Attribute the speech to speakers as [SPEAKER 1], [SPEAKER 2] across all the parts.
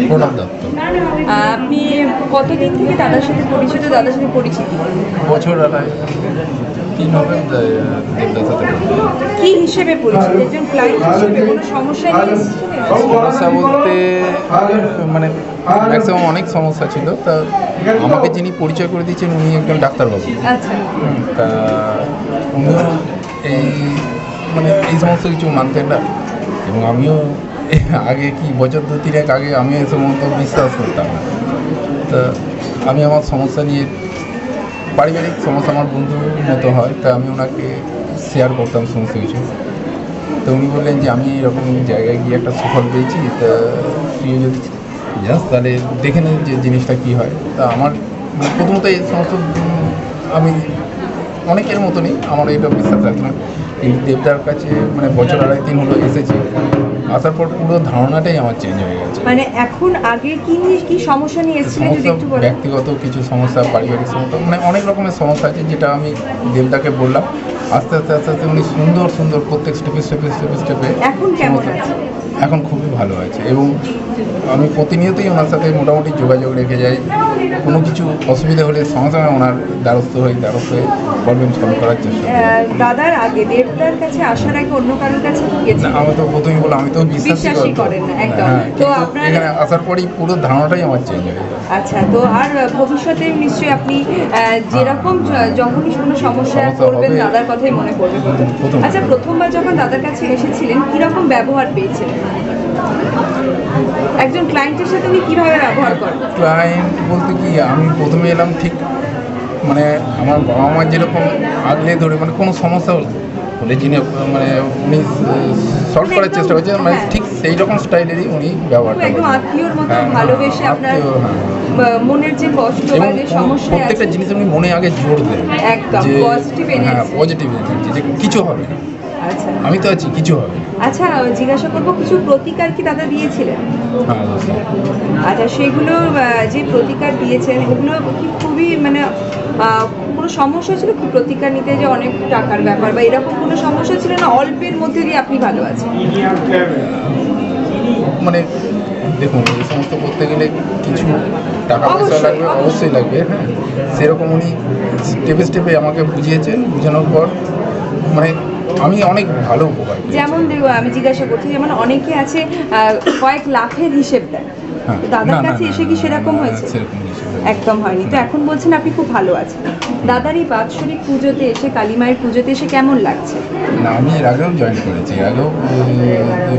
[SPEAKER 1] প্রণব দত্ত।
[SPEAKER 2] আপনি কতদিন থেকে দাদার সাথে পরিচিত, দাদার সাথে পরিচিত?
[SPEAKER 1] বছর আড়াই 3 হবে দেবদার সাথে।
[SPEAKER 2] কি হিসেবে পরিচিত? একজন ক্লায়েন্ট হিসেবে কোনো সমস্যা নিয়ে এসেছিলেন?
[SPEAKER 1] সমস্যা বলতে মানে ম্যাক্সিমাম অনেক সমস্যা ছিল, তা আমাকে যিনি পরিচয় করে দিয়েছেন উনি একজন ডাক্তারবাবু।
[SPEAKER 2] আচ্ছা,
[SPEAKER 1] তা উনিও এই মানে এই সমস্ত কিছু মানতেন না, এবং আমিও আগে কি বছর 2-3 আগে আমিও এই সমস্ত বিশ্বাস করতাম না। তা আমি আমার সমস্যা নিয়ে, পারিবারিক সমস্যা আমার বন্ধুর মতো হয়, তা আমি ওনাকে শেয়ার করতাম সমস্ত কিছু। তো উনি বললেন যে আমি এরকম জায়গায় গিয়ে একটা সুফল পেয়েছি, তা তুই যদি যাস তাহলে দেখে নিন যে জিনিসটা কী হয়। তা আমার প্রথমত এই সমস্ত আমি অনেকের মতনই আমার এটা বিশ্বাস রাখি না। এই দেবদার কাছে মানে বছর 2.5-3 হলো এসেছি, আসার পর পুরো ধারণাটাই আমার চেঞ্জ হয়ে গেছে।
[SPEAKER 2] মানে এখন আগে কি সমস্যা নিয়ে এসেছিলেন যদি একটু বলেন?
[SPEAKER 1] ব্যক্তিগত কিছু সমস্যা, পারিবারিক সমস্যা, মানে অনেক রকমের সমস্যা আছে, যেটা আমি দেবদাকে বললাম। আস্তে আস্তে আস্তে আস্তে উনি সুন্দর সুন্দর প্রত্যেক স্টেপে
[SPEAKER 2] এখন কেমন আছে?
[SPEAKER 1] এখন খুবই ভালো আছে, এবং আমি প্রতিনিয়তই ওনার সাথে মোটামুটি যোগাযোগ রেখে যাই। কোনো কিছু অসুবিধা হলে সঙ্গে সঙ্গে ওনার দ্বারস্থ হয়ে প্রবলেম সলভ করার চেষ্টা করি।
[SPEAKER 2] দাদার আগে দেবদার কাছে আসার আগে অন্য কারোর কাছে গেছেন?
[SPEAKER 1] না, আমি তো প্রথমেই বললাম আমি তো বিশ্বাসই
[SPEAKER 2] করেন না একদম।
[SPEAKER 1] তো আপনার এখানে আসার পরেই পুরো ধারণাটাই আমার চেঞ্জ হয়ে যায়।
[SPEAKER 2] আচ্ছা, তো আর ভবিষ্যতে নিশ্চয়ই আপনি যেরকম যখনই কোনো সমস্যা করবেন দাদার কথাই মনে পড়বে প্রথম। আচ্ছা, প্রথমবার যখন দাদার কাছে এসেছিলেন কিরকম ব্যবহার পেয়েছিলেন? একজন ক্লায়েন্টের সাথে উনি কীভাবে ব্যবহার করেন?
[SPEAKER 1] ক্লায়েন্ট বলতে কি, আমি প্রথমে এলাম ঠিক মানে আমার বাবা মার যেরকম আগলে ধরে মানে কোনো সমস্যা হলে যিনি মানে উনি সলভ করার চেষ্টা করছেন, মানে ঠিক সেই রকম স্টাইলেরই উনি ব্যবহারটা
[SPEAKER 2] একদম আত্মীয়র মতো ভালোবেসে আপনার মনের যে কষ্ট বা যে সমস্যা আছে
[SPEAKER 1] প্রত্যেকটা জিনিস উনি মনে আগে জোর দেন
[SPEAKER 2] একদম পজিটিভ এনার্জি।
[SPEAKER 1] পজিটিভ এনার্জি যে কিছু হবে না,
[SPEAKER 2] আচ্ছা
[SPEAKER 1] আমি তো আছি, কিছু হবে।
[SPEAKER 2] আচ্ছা, জিজ্ঞাসা করবো কিছু প্রতিকার কি দাদা দিয়েছিলেন? আচ্ছা, সেগুলো যে প্রতিকার দিয়েছেন ওগুলো কি খুবই মানে কোনো সমস্যা ছিল কি প্রতিকার নিতে, যে অনেক টাকার ব্যাপার বা এরকম কোনো সমস্যা ছিল না? অল্পের মধ্যে দিয়ে আপনি ভালো আছেন?
[SPEAKER 1] মানে দেখুন, এই সমস্ত করতে গেলে কিছু টাকা পয়সা লাগবে, অবশ্যই লাগবে। হ্যাঁ, সেরকম উনি স্টেপে আমাকে বুঝিয়েছেন, বোঝানোর পর মানে আমি অনেক ভালো উপকার।
[SPEAKER 2] যেমন আমি জিজ্ঞাসা করছি, যেমন অনেকে আছে কয়েক লাখের হিসেব দেন, দাদার কাছে এসে কি সেরকম হয়েছে? একদম হয়নি। তো এখন বলছেন আপনি খুব ভালো আছেন। দাদার এই বাৎসরিক পুজোতে এসে, কালী মায়ের পুজোতে এসে কেমন লাগছে?
[SPEAKER 1] না, আমি এর আগেও জয়েন করেছি, এর আগেও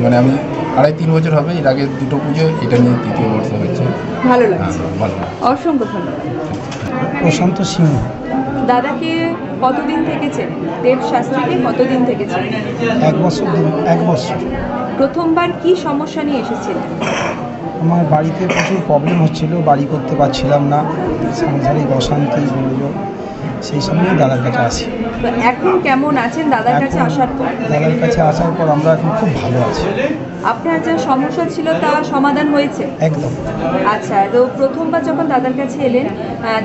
[SPEAKER 1] মানে আমি 2.5-3 বছর হবে, এর আগে 2টো পুজো, এটা নিয়ে 3য় বর্ষ হচ্ছে।
[SPEAKER 2] ভালো লাগছে,
[SPEAKER 1] ভালো।
[SPEAKER 2] অসংখ্য ধন্যবাদ।
[SPEAKER 3] প্রশান্ত সিংহ।
[SPEAKER 2] দাদাকে কতদিন থেকে চেনেন? দেব শাস্ত্রীকে কতদিন থেকে চেনেন?
[SPEAKER 3] 1 বছর।
[SPEAKER 2] প্রথমবার কি সমস্যা নিয়ে এসেছিলেন?
[SPEAKER 3] আমার বাড়িতে প্রচুর প্রবলেম হচ্ছিল, বাড়ি করতে পারছিলাম না, সাংসারিক অশান্তি বলবো, সেই সময় দাদার কাছে আসি।
[SPEAKER 2] তো এখন কেমন আছেন দাদার কাছে আসার পর?
[SPEAKER 3] দাদার কাছে আসার পর আমরা এখন খুব ভালো আছি।
[SPEAKER 2] আপনার যা সমস্যা ছিল তা সমাধান হয়েছে?
[SPEAKER 3] একদম।
[SPEAKER 2] আচ্ছা, তো প্রথমবার যখন দাদার কাছে এলেন,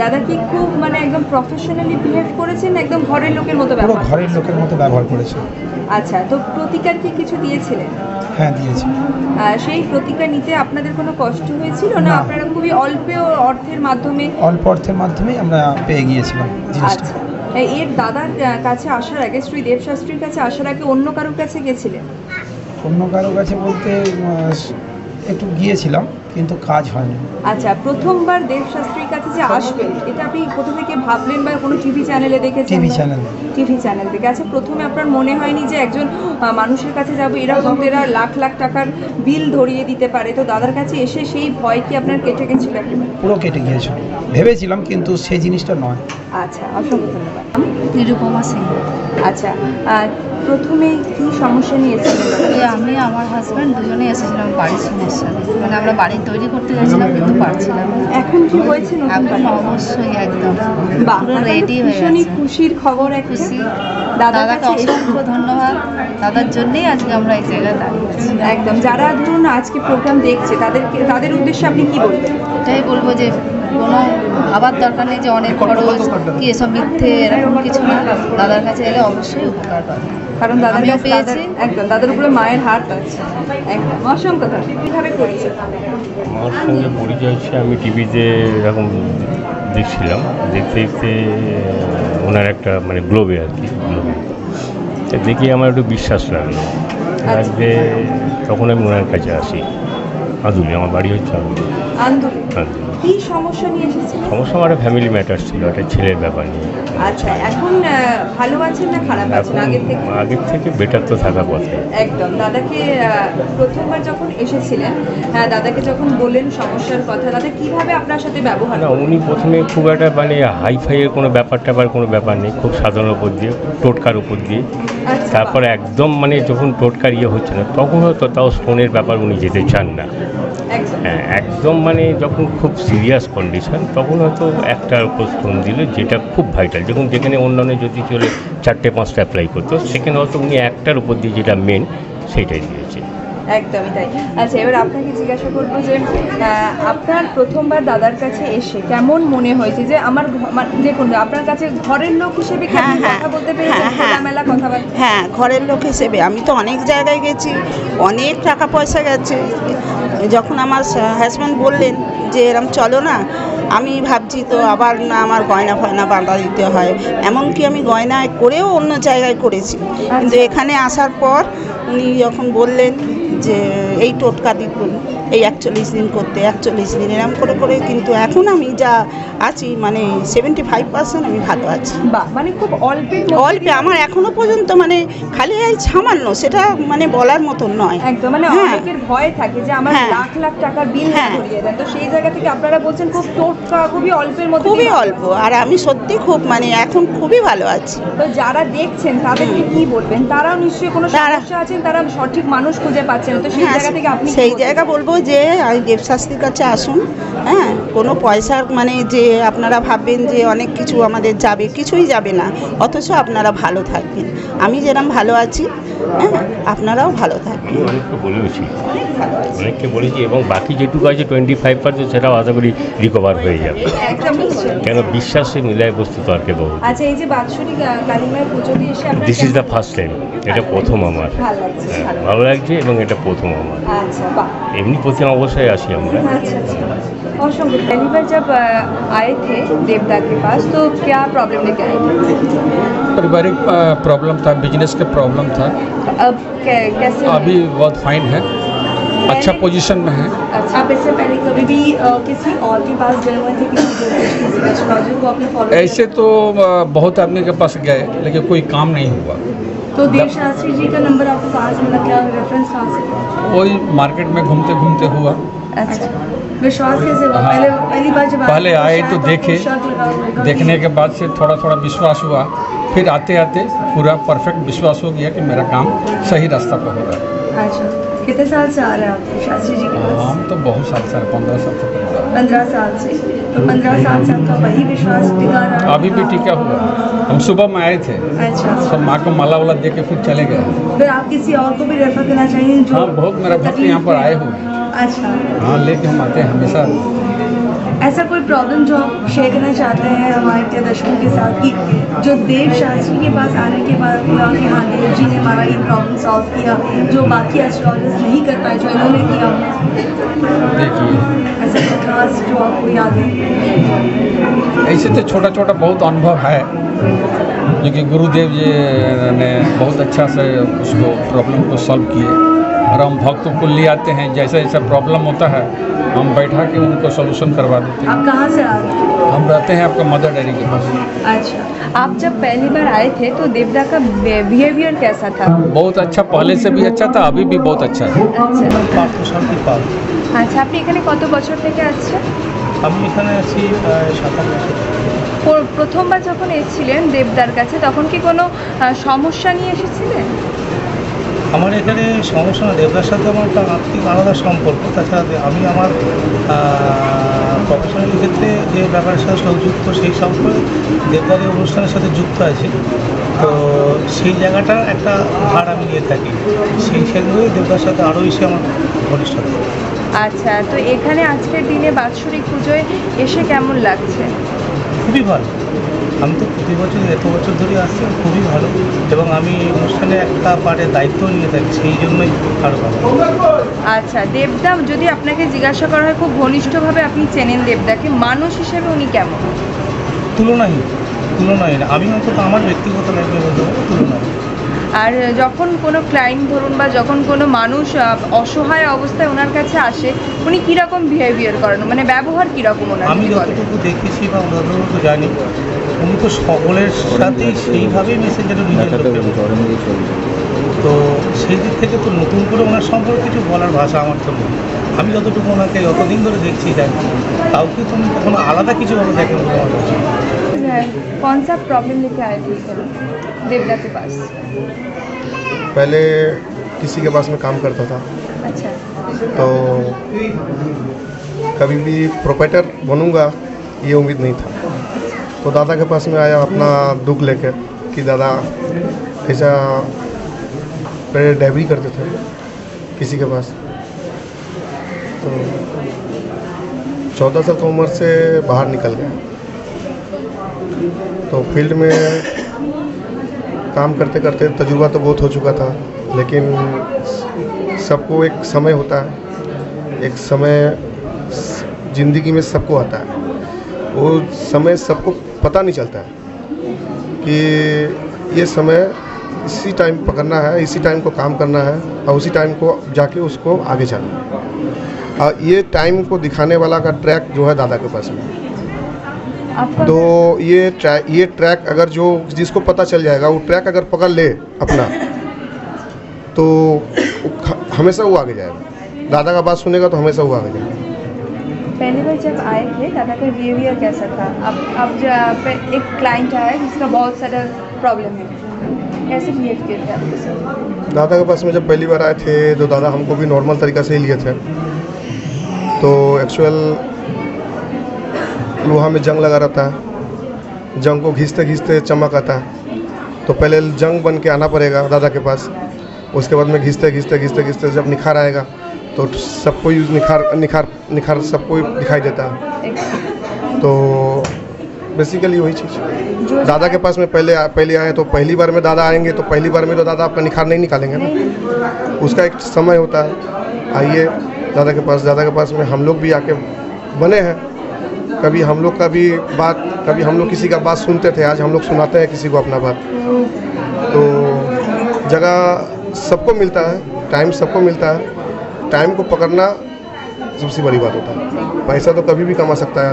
[SPEAKER 2] দাদা কি খুব মানে একদম প্রফেশনালি বিহেভ করেছেন, একদম ঘরের লোকের মতো ব্যবহার?
[SPEAKER 3] ঘরের লোকের মতো ব্যবহার করেছে।
[SPEAKER 2] আচ্ছা, তো প্রতিকার কি কিছু দিয়েছিলেন?
[SPEAKER 3] হ্যাঁ, দিয়েছি।
[SPEAKER 2] সেই প্রতিকার নিতে আপনাদের কোনো কষ্ট হয়েছিল না? আপনারা খুবই অল্প অর্থের মাধ্যমেই
[SPEAKER 3] আমরা পেয়ে গিয়েছিলাম জিনিসটা।
[SPEAKER 2] আচ্ছা, এর দাদার কাছে আসার আগে, শ্রী দেব শাস্ত্রীর কাছে আসার আগে অন্য কারোর কাছে গেছিলেন?
[SPEAKER 3] অন্য কারো কাছে বলতে একটু গিয়েছিলাম, কিন্তু কাজ হয়নি।
[SPEAKER 2] আচ্ছা, প্রথমবার দেব শাস্ত্রীর কাছে যে আসবেন, এটা আপনি কোথা থেকে ভাবলেন বা কোনো টিভি চ্যানেলে দেখেছেন? টিভি চ্যানেল থেকে। আচ্ছা, প্রথমে আপনার মনে হয়নি যে একজন মানুষের কাছে যাবো, এরকম এরা লাখ লাখ টাকার বিল ধরিয়ে দিতে পারে? তো দাদার কাছে এসে সেই ভয় কি আপনার কেটে গেছিল?
[SPEAKER 3] পুরো কেটে গিয়েছিল, ভেবেছিলাম, কিন্তু সেই জিনিসটা নয়।
[SPEAKER 2] আচ্ছা, অসংখ্য ধন্যবাদ।
[SPEAKER 4] নিরুপমা সিং।
[SPEAKER 2] আচ্ছা, প্রথমে কি সমস্যা নিয়ে এসেছিলেন?
[SPEAKER 4] আমি আমার হাজব্যান্ড দুজনে এসেছিলাম বাড়ির সমস্যা নিয়ে, মানে আমরা বাড়ি তৈরি করতে গেছিলাম কিন্তু পারছিলাম না।
[SPEAKER 2] এখন কি হয়েছে?
[SPEAKER 4] এখন অবশ্যই একদম রেডি হয়ে গেছে।
[SPEAKER 2] খুশির খবর, খুশি।
[SPEAKER 4] দাদাকে অসংখ্য ধন্যবাদ, দাদার জন্যই আজকে আমরা এই জায়গায় দাঁড়িয়েছি।
[SPEAKER 2] একদম। যারা ধরুন আজকে প্রোগ্রাম দেখছে তাদের উদ্দেশ্যে আপনি কি বলবেন?
[SPEAKER 4] এটাই বলবো যে কোনো আবার দরকার নেই যে অনেক খরচ কি এসব মিথ্যে এরকম কিছু না, দাদার কাছে এলে অবশ্যই উপকার পাবে।
[SPEAKER 2] কারণ দাদার
[SPEAKER 4] আমিও
[SPEAKER 2] কাছে
[SPEAKER 4] পেয়েছি।
[SPEAKER 2] একদম দাদার উপরে মায়ের হাত আছে একদম। অসংখ্য কথা কিভাবে করেছে?
[SPEAKER 5] আমার সঙ্গে পরিচয় হচ্ছে, আমি টিভিতে এরকম দেখছিলাম, দেখতে দেখতে ওনার একটা মানে গ্লোবে আর কি, গ্লোবে দেখি আমার একটু বিশ্বাস লাগলো, লাগবে তখন আমি ওনার কাছে আসি। আদুলি, আমার বাড়ি হচ্ছে আদুলি।
[SPEAKER 2] আন্দোলন
[SPEAKER 5] আদুলি
[SPEAKER 2] কি সমস্যা নিয়ে এসেছিলেন?
[SPEAKER 5] সমস্যা আমার ফ্যামিলি ম্যাটার ছিল, একটা ছেলের ব্যাপার নিয়ে।
[SPEAKER 2] আচ্ছা, এখন ভালো আছেন না খারাপ আছেন
[SPEAKER 5] এখন
[SPEAKER 2] আগের থেকে?
[SPEAKER 5] আগের থেকে বেটার তো থাকা কথা।
[SPEAKER 2] একদম। দাদাকে প্রথমবার যখন এসেছিলেন, দাদাকে যখন বললেন সমস্যার কথা, দাদা কিভাবে আপনার সাথে ব্যবহার
[SPEAKER 5] না,
[SPEAKER 2] করলেন?
[SPEAKER 5] উনি প্রথমে খুব একটা মানে হাইফাইয়ের কোনো কোনো ব্যাপার নেই, খুব সাধারণ উপর দিয়ে, টোটকার উপর দিয়ে।
[SPEAKER 2] আচ্ছা,
[SPEAKER 5] তারপরে একদম মানে যখন টোটকার হচ্ছে না, তখন হয়তো তাও ফোনের ব্যাপার উনি যেতে চান না।
[SPEAKER 2] একদম।
[SPEAKER 5] হ্যাঁ, একদম মানে যখন খুব সিরিয়াস কন্ডিশন, তখন হয়তো একটার উপর ফোন দিল, যেটা খুব ভাইটাল। যখন যেখানে অন্যান্য যদি চলে 4-5টা অ্যাপ্লাই করতো, সেখানে হয়তো উনি একটার উপর দিয়ে যেটা মেন সেইটাই দিয়েছে।
[SPEAKER 2] একদমই তাই। আচ্ছা, এবার আপনাকে জিজ্ঞাসা করবো যে আপনার প্রথমবার দাদার কাছে এসে কেমন মনে হয়েছে? যে আমার দেখুন, আপনার কাছে ঘরের লোক হিসেবে কি আপনি কথা বলতে পেরেছেন, খোলামেলা কথাবার্তা?
[SPEAKER 6] হ্যাঁ, ঘরের লোক হিসেবে আমি তো অনেক জায়গায় গেছি, অনেক টাকা পয়সা গেছে। যখন আমার হাজব্যান্ড বললেন যে এরম চলো না, আমি ভাবছি তো আবার না আমার গয়না ফয়না বাঁধা দিতে হয়, এমনকি আমি গয়না করেও অন্য জায়গায় করেছি। কিন্তু এখানে আসার পর উনি যখন বললেন যে এই টোটকা দিন, এই 41 দিন করতে, 41 দিন এরম করে করে, কিন্তু এখন আমি যা আছি মানে 75% আমি ভালো আছি।
[SPEAKER 2] বা মানে খুব অল্পের
[SPEAKER 6] অল্পে আমার এখনো পর্যন্ত মানে খালি এই সামান্য, সেটা মানে বলার মতন নয়।
[SPEAKER 2] একদম। মানে
[SPEAKER 6] হ্যাঁ।
[SPEAKER 2] অনেকের ভয় থাকে যে আমার
[SPEAKER 6] হ্যাঁ।
[SPEAKER 2] লাখ লাখ টাকার বিল
[SPEAKER 6] হ্যাঁ।
[SPEAKER 2] করিয়ে দেন, তো সেই জায়গা থেকে আপনারা বলছেন খুব টোটকা, খুবই অল্পের মধ্যে।
[SPEAKER 6] খুবই অল্প, আর আমি সত্যি খুব মানে এখন খুবই ভালো আছি।
[SPEAKER 2] তো যারা দেখছেন তাদেরকে কি বলবেন? তারাও নিশ্চয়ই কোনো
[SPEAKER 6] তারা-
[SPEAKER 2] সমস্যা আছেন, তারা সঠিক মানুষ খুঁজে পাচ্ছেন না, তো সেই
[SPEAKER 6] হ্যাঁ,
[SPEAKER 2] জায়গা থেকে আপনি কি
[SPEAKER 6] সেই
[SPEAKER 2] বলবেন?
[SPEAKER 6] জায়গা বলবো যে আমি দেবশাস্ত্রীর কাছে আসুন। হ্যাঁ, কোনো পয়সার মানে যে আপনারা ভাববেন যে অনেক কিছু আমাদের যাবে, কিছুই যাবে না, অথচ আপনারা ভালো থাকবেন। আমি যেরকম ভালো আছি, হ্যাঁ, আপনারাও ভালো থাকবেন।
[SPEAKER 5] আমি অনেককে বলেওছি, অনেককে বলেছি, এবং বাকি যেটুকু আছে 25% সেটাও আশা করি রিকভার হয়ে যাবে।
[SPEAKER 2] একদম নিশ্চয়ই।
[SPEAKER 5] কেন বিশ্বাসে মিলায় বস্তু তো আর কে বহু।
[SPEAKER 2] আচ্ছা, এই যে বাৎসরিক কালিমার পুজো দিয়ে এসে আপনার
[SPEAKER 5] this is the first time, এটা প্রথম আমার।
[SPEAKER 2] ভালো লাগছে?
[SPEAKER 5] হ্যাঁ, ভালো লাগছে, এবং এটা প্রথম আমার।
[SPEAKER 2] আচ্ছা, বাহ।
[SPEAKER 5] এমনি প্রতি অবশ্যই আসি আমরা।
[SPEAKER 2] अच्छा अच्छा, असंख्य। पहली बार जब आए थे देवदा के पास तो क्या प्रॉब्लम लेके आए थे?
[SPEAKER 7] पारिवारिक प्रॉब्लम था, बिजनेस का प्रॉब्लम था।
[SPEAKER 2] अब कैसे?
[SPEAKER 7] अभी बहुत फाइन है, अच्छा पोजीशन में है।
[SPEAKER 2] अच्छा,
[SPEAKER 8] आप इससे पहले कभी भी किसी और के पास गए हुए थे, किसी ज्योतिष, किसी एस्ट्रोलॉजर को आपने फॉलो?
[SPEAKER 7] ऐसे तो बहुत आदमी के पास गए, लेकिन कोई काम नहीं हुआ।
[SPEAKER 8] तो देव शास्त्री जी का नंबर आपको कहाँ से मिला, क्या रेफरेंस कहाँ से?
[SPEAKER 7] वही मार्केट में घूमते घूमते हुआ।
[SPEAKER 2] अच्छा।
[SPEAKER 8] विश्वास कैसे हुआ?
[SPEAKER 7] हाँ।
[SPEAKER 8] पहली बार जब
[SPEAKER 7] पहले आए तो
[SPEAKER 8] शायद
[SPEAKER 7] देखे,
[SPEAKER 8] आपको शक लगा होगा कि-
[SPEAKER 7] देखने के बाद से थोड़ा थोड़ा विश्वास हुआ, फिर आते आते पूरा परफेक्ट विश्वास हो गया कि मेरा काम सही रास्ता पर हो रहा है।
[SPEAKER 8] अच्छा, कितने साल से आ रहे हैं आप शास्त्री जी के पास?
[SPEAKER 7] हम तो बहुत साल से 15 साल से कर रहे हैं।
[SPEAKER 8] 15 साल से। तो 15 साल से आपका वही विश्वास टिका रहा?
[SPEAKER 7] अभी भी टीका हुआ। हम सुबह में आए थे,
[SPEAKER 8] अच्छा,
[SPEAKER 7] सब माँ को माला वाला दे के फिर चले गए।
[SPEAKER 8] फिर आप किसी और को भी रेफर करना चाहिए जो?
[SPEAKER 7] हाँ, बहुत मेरा भक्त यहाँ पर आए हुए हैं।
[SPEAKER 8] अच्छा,
[SPEAKER 7] हाँ, लेके हम आते हैं हमेशा।
[SPEAKER 8] ऐसा कोई प्रॉब्लम जो आप शेयर करना चाहते हैं हमारे के दर्शकों के साथ, कि जो देव शास्त्री के पास आने के बाद हुआ कि हाँ देव जी ने हमारा ये प्रॉब्लम सॉल्व किया, जो बाकी एस्ट्रोलॉजर्स नहीं कर पाए, जो इन्होंने किया?
[SPEAKER 7] देखिए,
[SPEAKER 8] ऐसा कोई खास जो आपको याद है?
[SPEAKER 7] ऐसे तो छोटा छोटा बहुत अनुभव है, जो कि गुरुदेव जी ने बहुत अच्छा से उसको प्रॉब्लम को सॉल्व किए, और हम भक्तों को ले आते हैं, जैसा जैसा प्रॉब्लम होता है हम बैठा के उनको सोल्यूशन करवा देते हैं।
[SPEAKER 8] आप कहाँ से आ रहे हैं?
[SPEAKER 7] हम रहते हैं आपका मदर डेयरी के पास।
[SPEAKER 2] अच्छा, आप जब पहली बार आए थे तो देवदा का बिहेवियर कैसा था?
[SPEAKER 7] बहुत अच्छा, पहले से भी अच्छा था, अभी भी बहुत अच्छा है।
[SPEAKER 2] আচ্ছা, আপনি এখানে কত বছর থেকে আসছেন?
[SPEAKER 3] আমি এখানে আছি 7-8 বছর।
[SPEAKER 2] প্রথমবার যখন এসেছিলেন দেবদার কাছে, তখন কি কোনো সমস্যা নিয়ে এসেছিলেন?
[SPEAKER 3] আমার এখানে সমস্যা না, দেবদার সাথে আমার একটা আত্মিক আলাদা সম্পর্ক। তাছাড়া আমি আমার প্রফেশনাল ক্ষেত্রে যে ব্যাপারের সাথে সংযুক্ত, সেই সম্পর্কে দেবদার এই অনুষ্ঠানের সাথে যুক্ত আছি। তো সেই জায়গাটার একটা ভার আমি নিয়ে থাকি, সেই সেগুলোই দেবদার সাথে আরও বেশি আমার ঘনিষ্ঠতা।
[SPEAKER 2] আচ্ছা, তো এখানে আজকের দিনে বাৎসরিক পুজোয় এসে কেমন লাগছে?
[SPEAKER 9] খুবই ভালো। আমি তো প্রতি বছর এত বছর ধরে আসছি, খুবই ভালো। এবং আমি অনুষ্ঠানে একটা পার্টের দায়িত্ব নিয়ে থাকি, সেই জন্যই আরও ভালো।
[SPEAKER 2] আচ্ছা, দেবদা যদি আপনাকে জিজ্ঞাসা করা হয়, খুব ঘনিষ্ঠভাবে আপনি চেনেন দেবদাকে, মানুষ হিসেবে উনি কেমন?
[SPEAKER 9] তুলনাহীন। আমি অন্তত আমার ব্যক্তিগত লাইফে বলতে পারি তুলনাহীন।
[SPEAKER 2] আর যখন কোনো ক্লায়েন্ট ধরুন বা যখন কোনো মানুষ অসহায় অবস্থায় ওনার কাছে আসে, উনি কীরকম বিহেভিয়ার করেন, মানে ব্যবহার কীরকম ওনার?
[SPEAKER 9] আমি যতটুকু দেখেছি বা যতটুকু জানি, উনি তো সকলের সাথেই সেইভাবেই মেসেঞ্জারে রিলেট করতে পারেন। তো সেই দিক থেকে তো নতুন করে ওনার সম্পর্কে কিছু বলার ভাষা আমার তো নেই। আমি যতটুকু ওনাকে যতদিন ধরে দেখছি জানি, কাউকে তো কখনো আলাদা কিছু ভাবে দেখেন বলে আমার কাছে।
[SPEAKER 2] कौन सा प्रॉब्लम लेके आए थे देवदा के पास?
[SPEAKER 10] पहले किसी के पास में काम करता था,
[SPEAKER 2] अच्छा,
[SPEAKER 10] तो कभी भी प्रोप्राइटर बनूंगा ये उम्मीद नहीं था। तो दादा के पास में आया अपना दुख लेकर कि दादा ऐसा पहले ड्राइवरी करते थे किसी के पास, तो 14 साल की उम्र से बाहर निकल गया। तो फील्ड में काम करते करते तजुर्बा तो बहुत हो चुका था, लेकिन सबको एक समय होता है, एक समय ज़िंदगी में सबको आता है। वो समय सबको पता नहीं चलता है कि ये समय इसी टाइम पकड़ना है, इसी टाइम को काम करना है और उसी टाइम को जाके उसको आगे चलना है। और ये टाइम को दिखाने वाला का ट्रैक जो है दादा के पास में, तो ये ट्रैक अगर जो जिसको पता चल जाएगा, वो ट्रैक अगर पकड़ ले अपना, तो हमेशा वो आगे जाएगा। दादा का बात सुनेगा तो हमेशा वो आगे जाएगा।
[SPEAKER 2] पहली बार जब आए थे दादा का बिहेवियर कैसा था? अब जब एक क्लाइंट आया जिसका बहुत सारा प्रॉब्लम है, कैसे बिहेव किए थे आपके साथ?
[SPEAKER 10] दादा के पास में जब पहली बार आए थे तो दादा हमको भी नॉर्मल तरीक़ा से ही लिए थे। तो एक्चुअल लोहा में जंग लगा रहता है, जंग को घिसते घिसते चमक आता है। तो पहले जंग बन के आना पड़ेगा दादा के पास, उसके बाद में घिसते घिसते घिसते घिसते जब निखार आएगा तो सबको निखार सबको दिखाई देता है। तो बेसिकली वही चीज़ दादा के पास में पहले आए, तो पहली बार में दादा आएंगे तो पहली बार में तो दादा आपका निखार नहीं निकालेंगे ना, उसका एक समय होता है। आइए दादा के पास में हम लोग भी आके बने हैं, कभी हम लोग का भी बात, कभी हम लोग किसी का बात सुनते थे, आज हम लोग सुनाते हैं किसी को अपना बात। तो जगह सबको मिलता है, टाइम सबको मिलता है, टाइम को पकड़ना सबसे बड़ी बात होता है। पैसा तो कभी भी कमा सकता है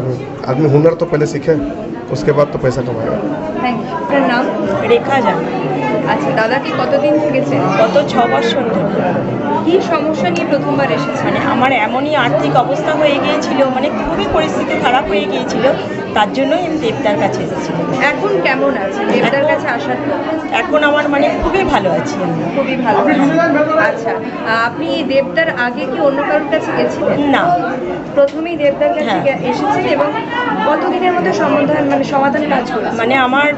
[SPEAKER 10] आदमी हुनर तो पहले सीखे, उसके बाद तो पैसा कमाएगा।
[SPEAKER 2] Thank you. আপনার নাম?
[SPEAKER 11] রেখা জান।
[SPEAKER 2] আচ্ছা, দাদাকে কতদিন থেকেছেন?
[SPEAKER 11] গত 6 বছর ধরে।
[SPEAKER 2] কি সমস্যা নিয়ে প্রথমবার এসেছেন?
[SPEAKER 11] মানে আমার এমনই আর্থিক অবস্থা হয়ে গিয়েছিল, মানে খুবই পরিস্থিতি খারাপ হয়ে গিয়েছিল, তার জন্যই আমি দেবদার কাছে এসেছিলাম।
[SPEAKER 2] এখন কেমন আছে দেবদার কাছে আসার পর?
[SPEAKER 11] এখন আমার মানে খুবই ভালো আছি আমি।
[SPEAKER 2] খুবই ভালো। আচ্ছা, আপনি দেবদার আগে কি অন্য কারোর কাছে গেছিলেন?
[SPEAKER 11] না,
[SPEAKER 2] প্রথমেই দেবদার কাছে এসেছেন। এবং কতদিনের মধ্যে সমাধান কাজ করেছেন?
[SPEAKER 11] মানে আমার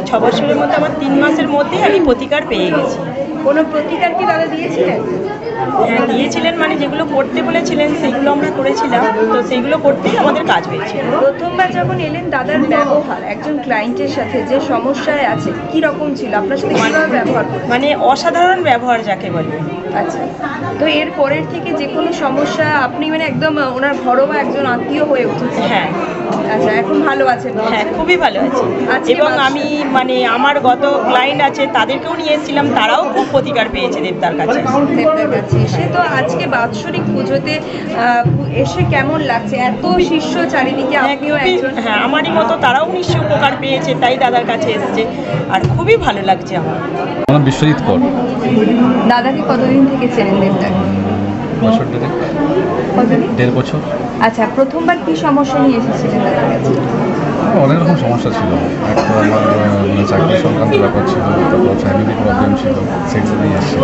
[SPEAKER 11] 6 বছরের মধ্যে আমার 3 মাসের মধ্যেই আমি প্রতিকার পেয়ে গেছি।
[SPEAKER 2] কোনো প্রতিকার কি দাদা দিয়েছিলেন?
[SPEAKER 11] হ্যাঁ দিয়েছিলেন, মানে যেগুলো করতে বলেছিলেন সেগুলো আমরা করেছিলাম, তো সেইগুলো করতেই আমাদের কাজ হয়েছিল।
[SPEAKER 2] প্রথমবার যখন এলেন দাদার ব্যবহার একজন ক্লায়েন্টের সাথে যে সমস্যায় আছে কি রকম ছিল, আপনার সাথে কীভাবে ব্যবহার?
[SPEAKER 11] মানে অসাধারণ ব্যবহার যাকে বলে।
[SPEAKER 2] আচ্ছা, তো এর পরের থেকে যে কোনো সমস্যা আপনি মানে একদম ওনার ঘরোয়া একজন আত্মীয় হয়ে উঠেছে?
[SPEAKER 11] হ্যাঁ।
[SPEAKER 2] আচ্ছা, এখন ভালো আছেন?
[SPEAKER 11] হ্যাঁ, খুবই ভালো আছি। এবং আমি মানে আমার গত ক্লায়েন্ট আছে তাদেরকেও নিয়ে এসেছিলাম, তারাও খুব প্রতিকার পেয়েছে দেবদার কাছে।
[SPEAKER 2] দেবদার কাছে এসে তো আজকে বাৎসরিক পুজোতে এসে কেমন লাগছে? এত শিষ্য চারিদিকে, আপনিও একজন।
[SPEAKER 11] হ্যাঁ, আমারই মতো তারাও নিশ্চয় উপকার পেয়েছে, তাই দাদার কাছে এসেছে, আর খুবই ভালো লাগছে আমার।
[SPEAKER 7] আমার বিশ্বজিৎ কর।
[SPEAKER 2] দাদাকে কতদিন থেকে চেনেন দেবদার?
[SPEAKER 7] বছর ধরে।
[SPEAKER 2] কতদিন?
[SPEAKER 7] 1.5 বছর।
[SPEAKER 2] আচ্ছা, প্রথমবার কি সমস্যা নিয়ে এসেছিলেন দাদার কাছে?
[SPEAKER 12] অনেক রকম সমস্যা ছিল। একটা আমার চাকরি সংক্রান্ত ব্যাপার ছিল, তারপর ফ্যামিলি প্রবলেম ছিল, সেগুলো নিয়ে এসেছিল।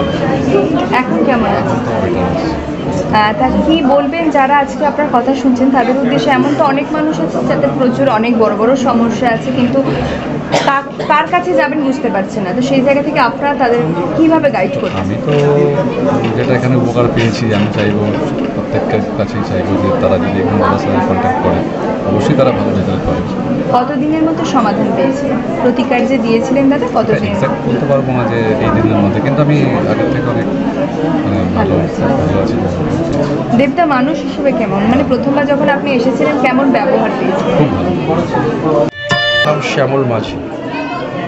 [SPEAKER 2] এখন কেমন আছে? তা কি বলবেন যারা আজকে আপনার কথা শুনছেন তাদের উদ্দেশ্যে? এমন তো অনেক মানুষ আছে যাদের প্রচুর অনেক বড় বড় সমস্যা আছে, কিন্তু কার কাছে যাবেন বুঝতে পারছে না, তো সেই জায়গা থেকে আপনারা তাদের কিভাবে গাইড করবেন?
[SPEAKER 12] আমি তো যেটা এখানে উপকার পেয়েছি, আমি চাইবো প্রত্যেকের কাছেই চাইবো যে তারা যদি এখন দাদার সাথে কন্ট্যাক্ট করে অবশ্যই তারা ভালো রেজাল্ট পাবে।
[SPEAKER 2] কতদিনের মতো সমাধান পেয়েছে? প্রতিকার যে দিয়েছিলেন দাদা কতদিন?
[SPEAKER 12] এক্সাক্ট বলতে পারবো না যে এই দিনের মধ্যে, কিন্তু আমি আগের থেকে অনেক ভালো আছি।
[SPEAKER 2] দেবদা মানুষ হিসেবে কেমন, মানে প্রথমবার যখন আপনি এসেছিলেন কেমন ব্যবহার পেয়েছেন?
[SPEAKER 12] খুব ভালো।
[SPEAKER 13] নাম শ্যামল মাঝি।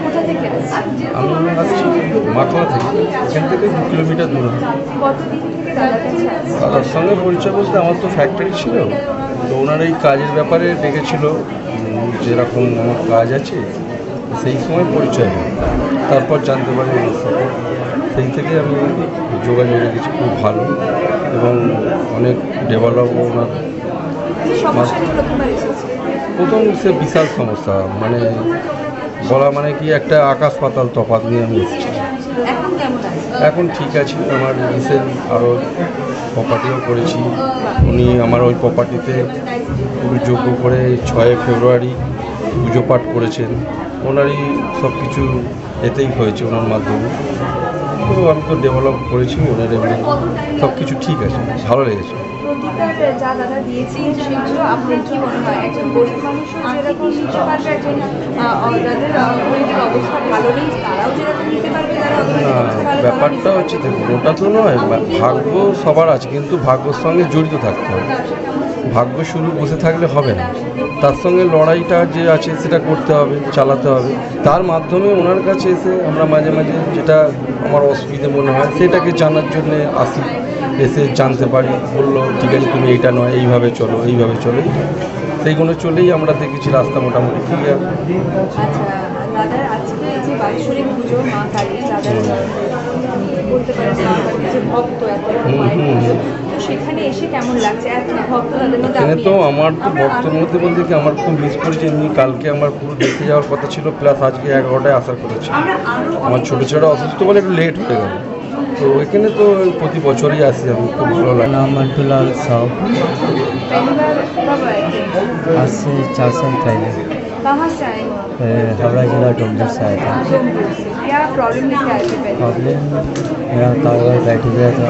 [SPEAKER 2] কোথা থেকে আসছেন?
[SPEAKER 13] আমি আসছি মাখলা থেকে, এখান থেকে 2 কিলোমিটার দূরে।
[SPEAKER 2] কতদিন থেকে দাদার কাছে আছেন?
[SPEAKER 13] দাদার সঙ্গে পরিচয় বলতে আমার তো ফ্যাক্টরি ছিল, তো ওনার এই কাজের ব্যাপারে ডেকেছিল, যেরকম আমার কাজ আছে সেই সময় পরিচয় হয়, তারপর জানতে পারি ওনার সাথে, সেই থেকে আমি যোগাযোগ রেখেছি। খুব ভালো এবং অনেক ডেভেলপ ওনার। প্রথম সে বিশাল সমস্যা, মানে বলা মানে কি একটা আকাশ পাতাল তফাৎ নিয়ে আমি এসেছি। এখন ঠিক আছে, আমার রিসেন্ট আরও প্রপার্টিও করেছি। উনি আমার ওই প্রপার্টিতে খুবই যোগ্য করে 6 ফেব্রুয়ারি পুজো পাঠ করেছেন। ওনারই সব কিছু এতেই হয়েছে ওনার মাধ্যমে। তো আমি তো ডেভেলপ করেছি, ওনার এমনি সব কিছু ঠিক আছে, ভালো লেগেছে।
[SPEAKER 2] প্রতিকার যা দাদা দিয়েছেন সেগুলো আপনার কি মনে হয় একজন গরিব মানুষও যেরকম নিতে পারবে, একজন যাদের অর্থনৈতিক অবস্থা ভালো নেই তারাও যেরকম নিতে পারবে, তারা
[SPEAKER 13] ব্যাপারটা হচ্ছে দেখুন, ওটা তো নয়, ভাগ্য সবার আছে, কিন্তু ভাগ্যর সঙ্গে জড়িত থাকতে হবে। ভাগ্য শুরু বসে থাকলে হবে না, তার সঙ্গে লড়াইটা যে আছে সেটা করতে হবে, চালাতে হবে। তার মাধ্যমে ওনার কাছে এসে আমরা মাঝে মাঝে যেটা আমার অসুবিধে মনে হয় সেটাকে জানার জন্য আসি, এসে জানতে পারি। বললো ঠিক আছে তুমি এইটা নয়, এইভাবে চলো, এইভাবে চলো, সেইগুলো চলেই আমরা দেখেছি রাস্তা মোটামুটি ক্লিয়ার।
[SPEAKER 2] আচ্ছা দাদার আজকে যে বাৎসরিক পুজো মা কালী, দাদার বলতে পারেন মা কালীর যে ভক্ত এত তো সেখানে এসে কেমন লাগছে? এত ভক্ত তাদের মধ্যে
[SPEAKER 13] এখানে তো আমার তো ভক্তের মধ্যে বলতে কি আমার খুব মিস করেছি। এমনি কালকে আমার পুরো দেখতে যাওয়ার কথা ছিল, প্লাস আজকে 11টায় আসার কথা ছিল। আমার ছোটো ছোটো অসুস্থ বলে একটু লেট হয়ে গেল। তো এখানে তো প্রতি বছরই আসি আমি, খুব ভালো লাগে।
[SPEAKER 14] नाम मंटूलाल साहु। आज से 4 साल पहले।
[SPEAKER 2] कहाँ से आए?
[SPEAKER 14] हावड़ा जिला डोंगरगढ़ से आया था।
[SPEAKER 2] क्या प्रॉब्लम लेके आए थे?
[SPEAKER 14] प्रॉब्लम मेरा कारोबार बैठ गया था,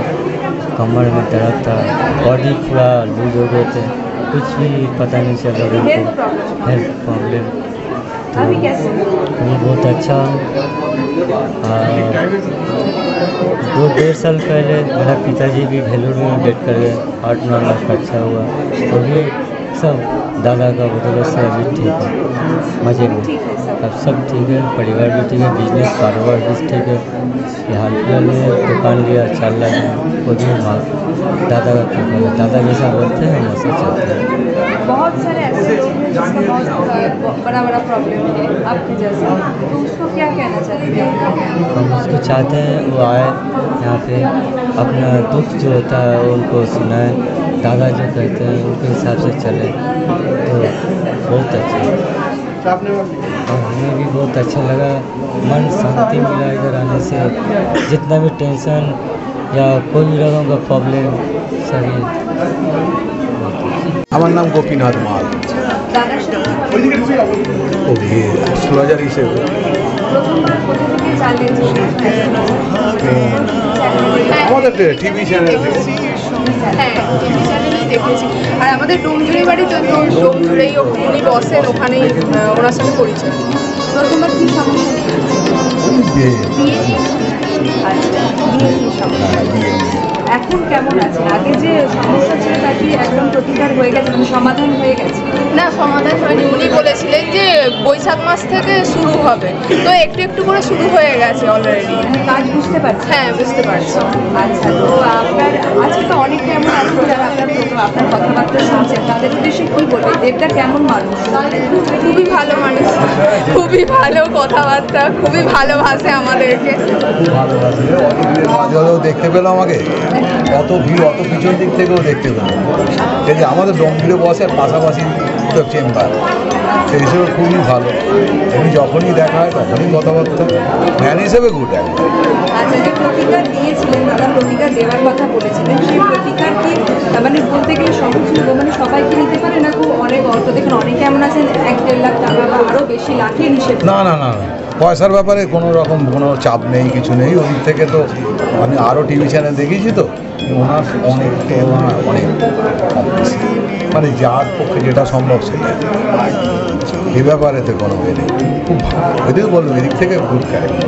[SPEAKER 14] कमर में दर्द था, बॉडी पूरा लूज हो गए थे, कुछ भी पता नहीं चल रहा था। हेल्थ प्रॉब्लम
[SPEAKER 2] अभी कैसे?
[SPEAKER 14] अभी बहुत अच्छा। 2-1.5 साल पहले मेरा पिताजी भी भेलूर में डेथ कर गए, 8-9 लाख खर्चा हुआ, तो भी सब दादा का बदौलत से अभी ठीक है, मज़े में। अब सब ठीक है, परिवार भी ठीक है, बिजनेस कारोबार भी ठीक है। ये हाल फिलहाल में दुकान लिया 4 लाख में, वो भी दादा का कृपा है। दादा जैसा बोलते हैं हम वैसा चलते हैं।
[SPEAKER 2] बहुत सारे ऐसे लोग हैं जिसका बहुत बड़ा बड़ा प्रॉब्लम है आपके जैसा, तो उसको क्या कहना चाहते हैं?
[SPEAKER 14] हम उसको चाहते हैं वो आए यहाँ पे, अपना दुख जो होता है उनको सुनाए, दादा जो कहते हैं उनके हिसाब से चले, तो बहुत अच्छा है। और हमें भी बहुत अच्छा लगा, मन शांति मिला इधर आने से। जितना भी टेंशन या कोई भी रकम का प्रॉब्लम सभी।
[SPEAKER 15] আমার নাম গোপীনাথ মাল। অ্যাস্ট্রোলজার হিসেবে আমাদের টিভি চ্যানেল দেখেছি।
[SPEAKER 16] হ্যাঁ টিভি চ্যানেলেই দেখেছি, আর আমাদের ডোমজুড়ি বাড়িতে তো ডোমজুড়েই উনি বসেন, ওখানেই ওনার সাথে পরিচয়।
[SPEAKER 2] প্রথমবার কি সমস্যা? এখন কেমন আছে? আগে যে সমস্যা ছিল তা কি একদম প্রতিকার হয়ে গেছে, মানে সমাধান হয়ে গেছে?
[SPEAKER 16] না সমাধান হয়নি, উনি বলেছিলেন যে বৈশাখ মাস থেকে শুরু হবে, তো একটু একটু করে শুরু হয়ে গেছে অলরেডি।
[SPEAKER 2] কাজ বুঝতে পারছি?
[SPEAKER 16] হ্যাঁ বুঝতে পারছি।
[SPEAKER 2] আচ্ছা, তো আপনার আজকে তো অনেক কেমন আছে যারা আপনার কথাবার্তা শুনছেন, তাদের উদ্দেশ্যে কী বলবেন? দেবদা কেমন মানুষ?
[SPEAKER 16] খুবই ভালো মানুষ, খুবই ভালো কথাবার্তা, খুবই ভালোবাসে আমাদেরকে।
[SPEAKER 15] দেখতে পেলো আমাকে, অত ভিড়, অত পিছন দিক থেকেও দেখতে পেলো। এই যে আমাদের ডোমজুড়ে বসে পাশাপাশি তো চেম্বার, সেই হিসেবে খুবই ভালো। এমনি যখনই দেখা হয় তখনই কথাবার্তা, ম্যান হিসেবে গুড।
[SPEAKER 2] আচ্ছা, যে প্রতিকার দিয়েছিলেন দাদা, প্রতিকার দেওয়ার কথা বলেছিলেন, সেই প্রতিকার কি মানে বলতে গেলে সহজ, মানে সবাই কি নিতে পারে না? খুব অনেক অর্থ, দেখুন অনেকে এমন আছেন 1-1.5 লাখ টাকা বা আরও আরো বেশি লাখের হিসেবে?
[SPEAKER 15] না না না না, পয়সার ব্যাপারে কোনো রকম কোনো চাপ নেই, কিছু নেই। ওদিক থেকে তো আমি আরও টিভি চ্যানেল দেখেছি, তো ওনার অনেক অনেক কম বেশি, মানে যার পক্ষে যেটা সম্ভব সেটা। এই ব্যাপারেতে কোনো ইয়ে নেই, খুব ভালো। ওইদিকে বলবো এদিক থেকে গুড ক্যারেক্টার।